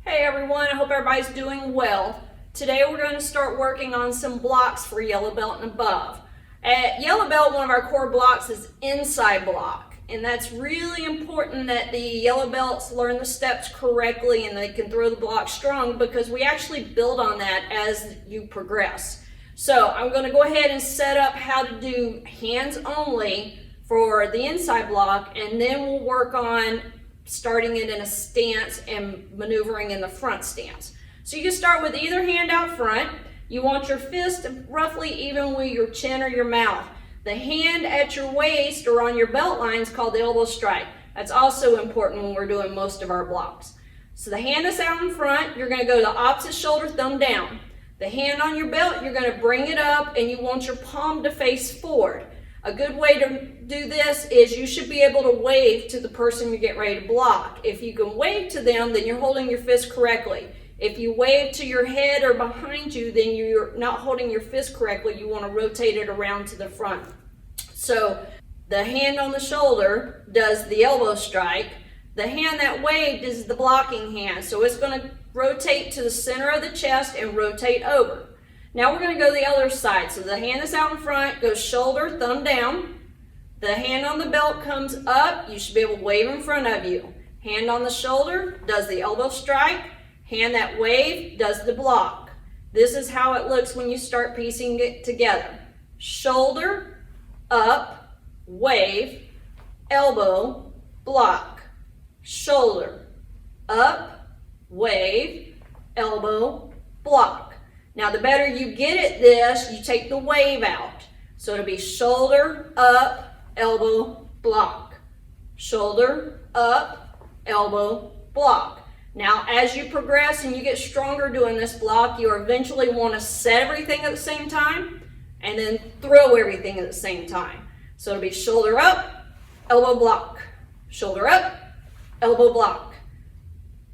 Hey everyone, I hope everybody's doing well. Today we're going to start working on some blocks for yellow belt and above. At yellow belt, one of our core blocks is inside block, and that's really important that the yellow belts learn the steps correctly and they can throw the block strong, because we actually build on that as you progress. So I'm going to go ahead and set up how to do hands only for the inside block, and then we'll work on starting it in a stance and maneuvering in the front stance. So you can start with either hand out front. You want your fist roughly even with your chin or your mouth. The hand at your waist or on your belt line is called the elbow strike. That's also important when we're doing most of our blocks. So the hand that's out in front, you're going to go to the opposite shoulder, thumb down. The hand on your belt, you're going to bring it up and you want your palm to face forward. A good way to do this is you should be able to wave to the person you're getting ready to block. If you can wave to them, then you're holding your fist correctly. If you wave to your head or behind you, then you're not holding your fist correctly. You want to rotate it around to the front. So the hand on the shoulder does the elbow strike. The hand that waved is the blocking hand. So it's going to rotate to the center of the chest and rotate over. Now we're going to go the other side. So the hand that's out in front goes shoulder, thumb down. The hand on the belt comes up. You should be able to wave in front of you. Hand on the shoulder does the elbow strike. Hand that waved does the block. This is how it looks when you start piecing it together. Shoulder, up, wave, elbow, block. Shoulder, up, wave, elbow, block. Now the better you get at this, you take the wave out. So it'll be shoulder, up, elbow, block. Shoulder, up, elbow, block. Now as you progress and you get stronger doing this block, you eventually want to set everything at the same time and then throw everything at the same time. So it'll be shoulder up, elbow block. Shoulder up, elbow block.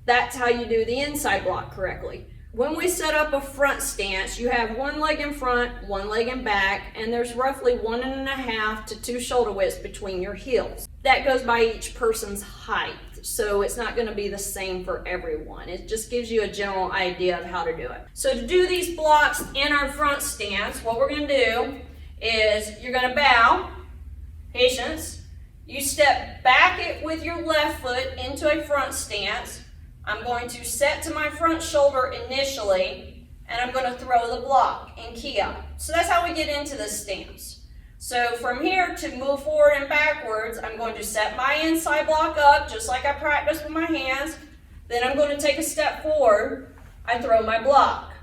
That's how you do the inside block correctly. When we set up a front stance, you have one leg in front, one leg in back, and there's roughly 1.5 to 2 shoulder widths between your heels. That goes by each person's height, so it's not going to be the same for everyone. It just gives you a general idea of how to do it. So to do these blocks in our front stance, what we're going to do is you're going to bow, patience. You step back it with your left foot into a front stance. I'm going to set to my front shoulder initially, and I'm going to throw the block and key up. So that's how we get into this stance. So from here to move forward and backwards, I'm going to set my inside block up, just like I practiced with my hands. Then I'm going to take a step forward. I throw my block.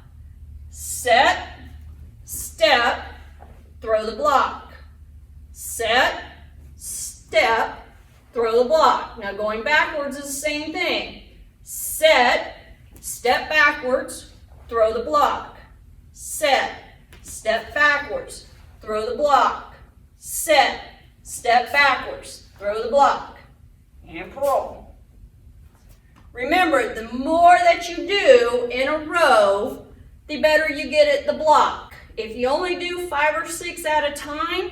Set, step, throw the block. Set, step, throw the block. Now going backwards is the same thing. Set, step backwards, throw the block. Set, step backwards, throw the block. Set, step backwards, throw the block. And parole. Remember, the more that you do in a row, the better you get at the block. If you only do 5 or 6 at a time,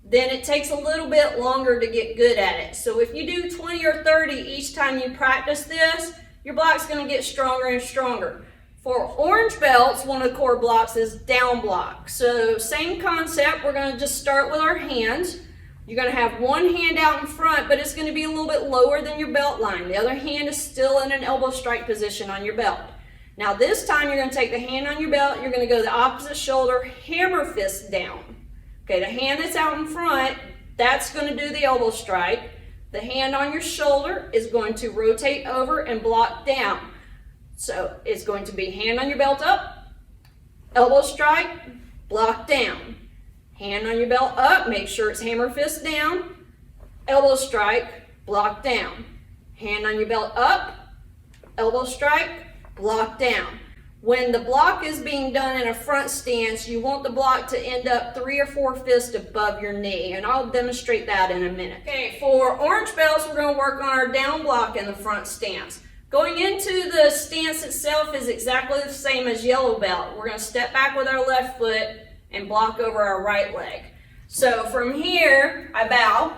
then it takes a little bit longer to get good at it. So if you do 20 or 30 each time you practice this, your block's going to get stronger and stronger. For orange belts, one of the core blocks is down block. So same concept, we're going to just start with our hands. You're going to have one hand out in front, but it's going to be a little bit lower than your belt line. The other hand is still in an elbow strike position on your belt. Now this time you're going to take the hand on your belt, you're going to go the opposite shoulder, hammer fist down. Okay, the hand that's out in front, that's going to do the elbow strike. The hand on your shoulder is going to rotate over and block down. So it's going to be hand on your belt up, elbow strike, block down. Hand on your belt up, make sure it's hammer fist down, elbow strike, block down. Hand on your belt up, elbow strike, block down. When the block is being done in a front stance, you want the block to end up 3 or 4 fists above your knee, and I'll demonstrate that in a minute. Okay, for orange belts, we're going to work on our down block in the front stance. Going into the stance itself is exactly the same as yellow belt. We're going to step back with our left foot and block over our right leg. So from here, I bow.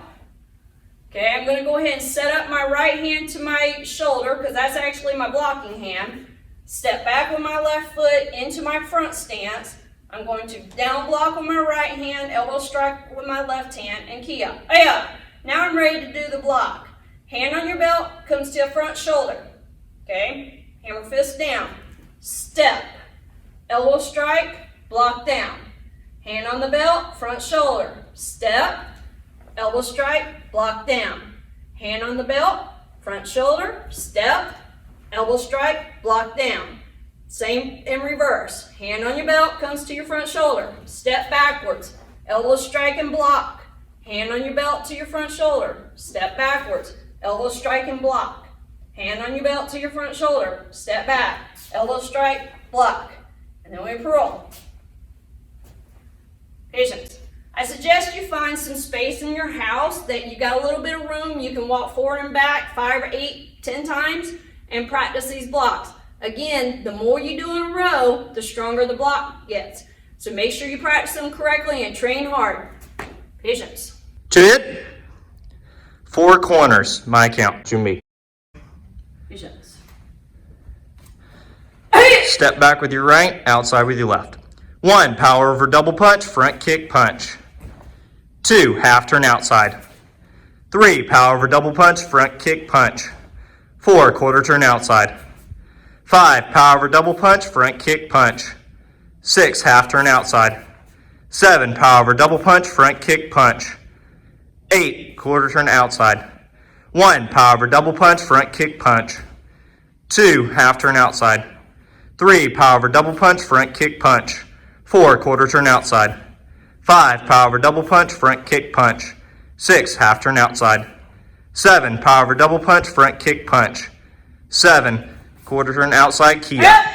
Okay, I'm going to go ahead and set up my right hand to my shoulder because that's actually my blocking hand. Step back with my left foot into my front stance. I'm going to down block with my right hand, elbow strike with my left hand, and key up. Now I'm ready to do the block. Hand on your belt comes to your front shoulder. Okay, hammer fist down. Step, elbow strike, block down. Hand on the belt, front shoulder. Step, elbow strike, block down. Hand on the belt, front shoulder, step, elbow strike, block down. Same in reverse. Hand on your belt comes to your front shoulder. Step backwards, elbow strike and block. Hand on your belt to your front shoulder. Step backwards, elbow strike and block. Hand on your belt to your front shoulder. Step back, elbow strike, block. And then we roll. Patience. I suggest you find some space in your house that you got a little bit of room. You can walk forward and back 5 or 8, 10 times and practice these blocks. Again, the more you do in a row, the stronger the block gets. So make sure you practice them correctly and train hard. Patience. To it. 4 corners, my count. To me. Patience. Step back with your right, outside with your left. 1, power over double punch, front kick punch. 2, half turn outside. 3, power over double punch, front kick punch. 4, quarter turn outside. 5, power over double punch, front kick punch. 6, half turn outside. 7, power over double punch, front kick punch. 8, quarter turn outside. 1, power over double punch, front kick punch. 2, half turn outside. 3, power over double punch, front kick punch. 4, quarter turn outside. 5, power over double punch, front kick punch. 6, half turn outside. 7, power over double punch, front kick punch. 7, quarter turn outside, key up.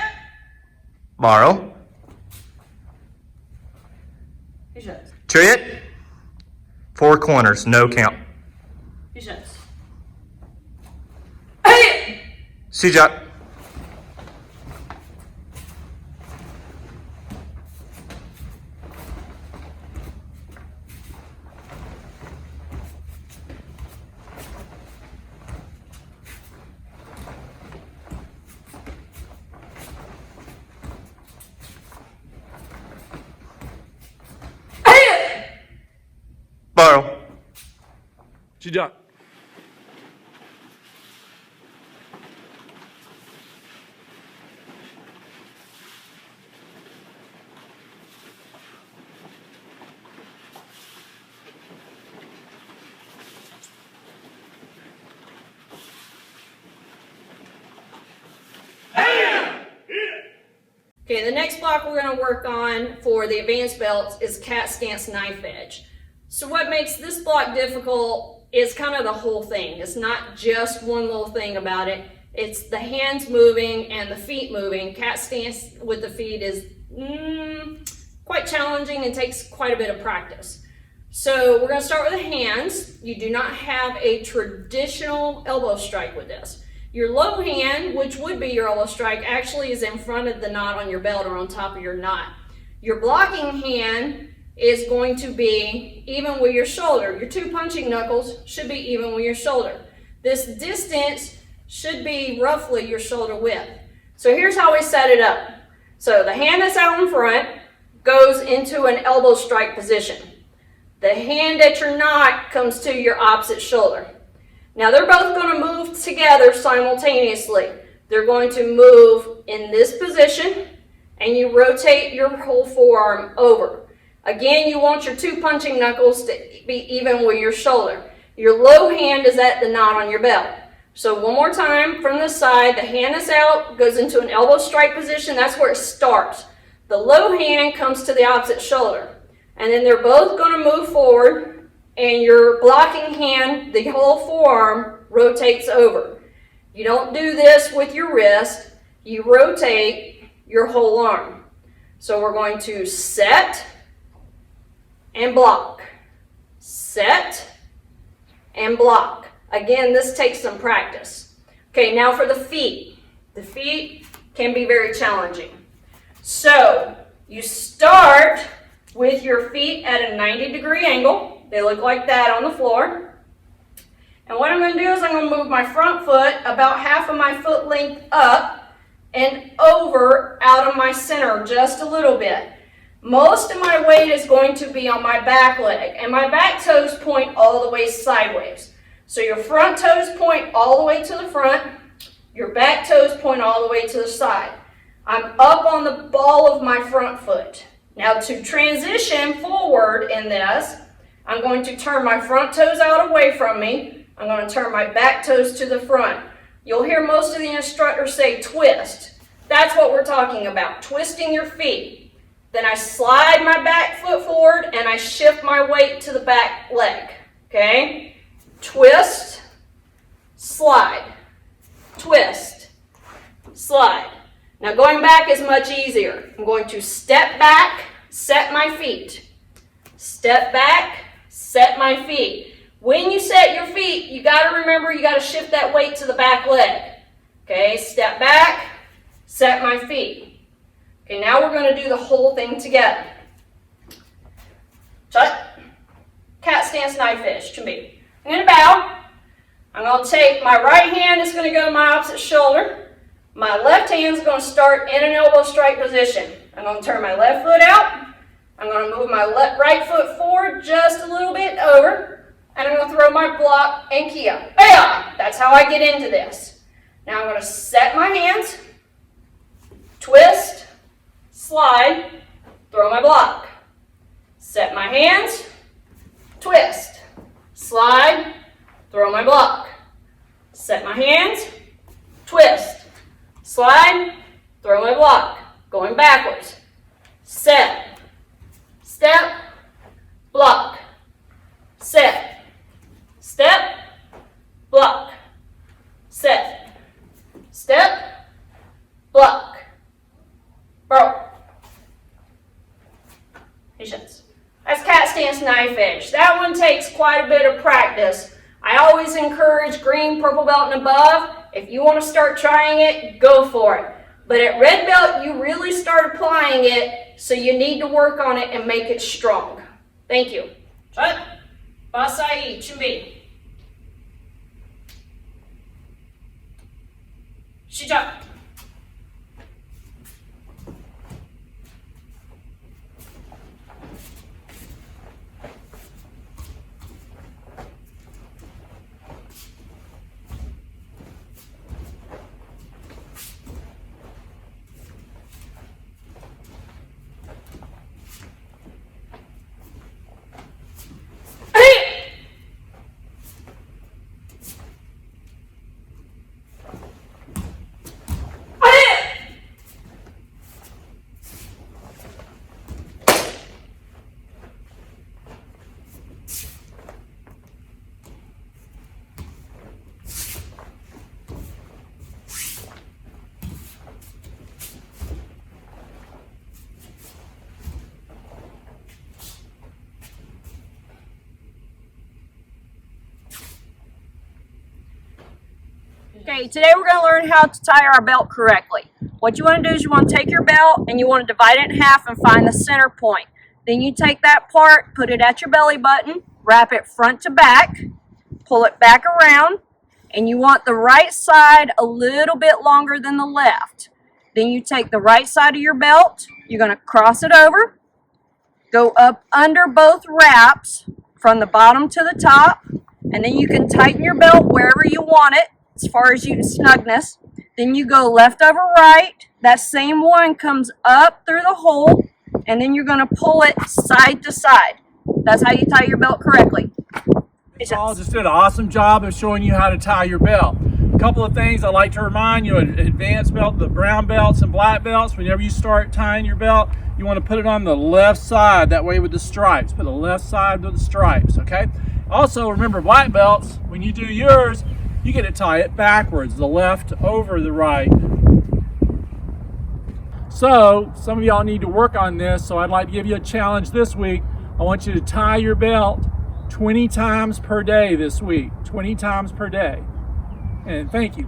Borrow. Triot. 4 corners, no count. Sijak. Borrow. Sijak. Okay, the next block we're going to work on for the advanced belts is cat stance knife edge. So what makes this block difficult is kind of the whole thing. It's not just one little thing about it. It's the hands moving and the feet moving. Cat stance with the feet is quite challenging and takes quite a bit of practice. So we're going to start with the hands. You do not have a traditional elbow strike with this. Your low hand, which would be your elbow strike, actually is in front of the knot on your belt or on top of your knot. Your blocking hand is going to be even with your shoulder. Your 2 punching knuckles should be even with your shoulder. This distance should be roughly your shoulder width. So here's how we set it up. So the hand that's out in front goes into an elbow strike position. The hand at your knot comes to your opposite shoulder. Now they're both going to move together simultaneously. They're going to move in this position and you rotate your whole forearm over. Again, you want your 2 punching knuckles to be even with your shoulder. Your low hand is at the knot on your belt. So one more time from the side, the hand is out, goes into an elbow strike position. That's where it starts. The low hand comes to the opposite shoulder. And then they're both going to move forward and your blocking hand, the whole forearm, rotates over. You don't do this with your wrist. You rotate your whole arm. So we're going to set and block. Set and block. Again, this takes some practice. Okay, now for the feet. The feet can be very challenging. So you start with your feet at a 90-degree angle. They look like that on the floor. And what I'm going to do is I'm going to move my front foot about half of my foot length up and over out of my center just a little bit. Most of my weight is going to be on my back leg, and my back toes point all the way sideways. So your front toes point all the way to the front, your back toes point all the way to the side. I'm up on the ball of my front foot. Now to transition forward in this, I'm going to turn my front toes out away from me. I'm going to turn my back toes to the front. You'll hear most of the instructors say twist. That's what we're talking about, twisting your feet. Then I slide my back foot forward and I shift my weight to the back leg. Okay? Twist, slide, twist, slide. Now going back is much easier. I'm going to step back, set my feet. Step back, set my feet. When you set your feet, you got to remember you got to shift that weight to the back leg. Okay, step back, set my feet. Okay, now we're going to do the whole thing together. Shut. Cat stance, knife fish, chumbi. I'm going to bow. I'm going to take my right hand, is going to go to my opposite shoulder. My left hand is going to start in an elbow strike position. I'm going to turn my left foot out. I'm going to move my right foot forward just a little bit over. And I'm going to throw my block and kia. Bam! That's how I get into this. Now I'm going to set my hands, twist, slide, throw my block. Set my hands, twist, slide, throw my block. Set my hands, twist, slide, throw my block. Going backwards. Set, step, block. Set. Step, block, set, step, block, bro. Patience. That's cat stance, knife edge. That one takes quite a bit of practice. I always encourage green, purple belt and above. If you want to start trying it, go for it. But at red belt, you really start applying it, so you need to work on it and make it strong. Thank you. Shut. Basai, chumbi. Shija. Okay, today we're going to learn how to tie our belt correctly. What you want to do is you want to take your belt and you want to divide it in half and find the center point. Then you take that part, put it at your belly button, wrap it front to back, pull it back around, and you want the right side a little bit longer than the left. Then you take the right side of your belt, you're going to cross it over, go up under both wraps from the bottom to the top, and then you can tighten your belt wherever you want it as far as you snugness. Then you go left over right, that same one comes up through the hole, and then you're going to pull it side to side. That's how you tie your belt correctly. Paul just did an awesome job of showing you how to tie your belt. A couple of things I'd like to remind you: advanced belt, the brown belts and black belts, whenever you start tying your belt, you want to put it on the left side, that way with the stripes. Put the left side with the stripes, okay? Also, remember, black belts, when you do yours, you get to tie it backwards, the left over the right. So, some of y'all need to work on this, so I'd like to give you a challenge this week. I want you to tie your belt 20 times per day this week. 20 times per day. And thank you.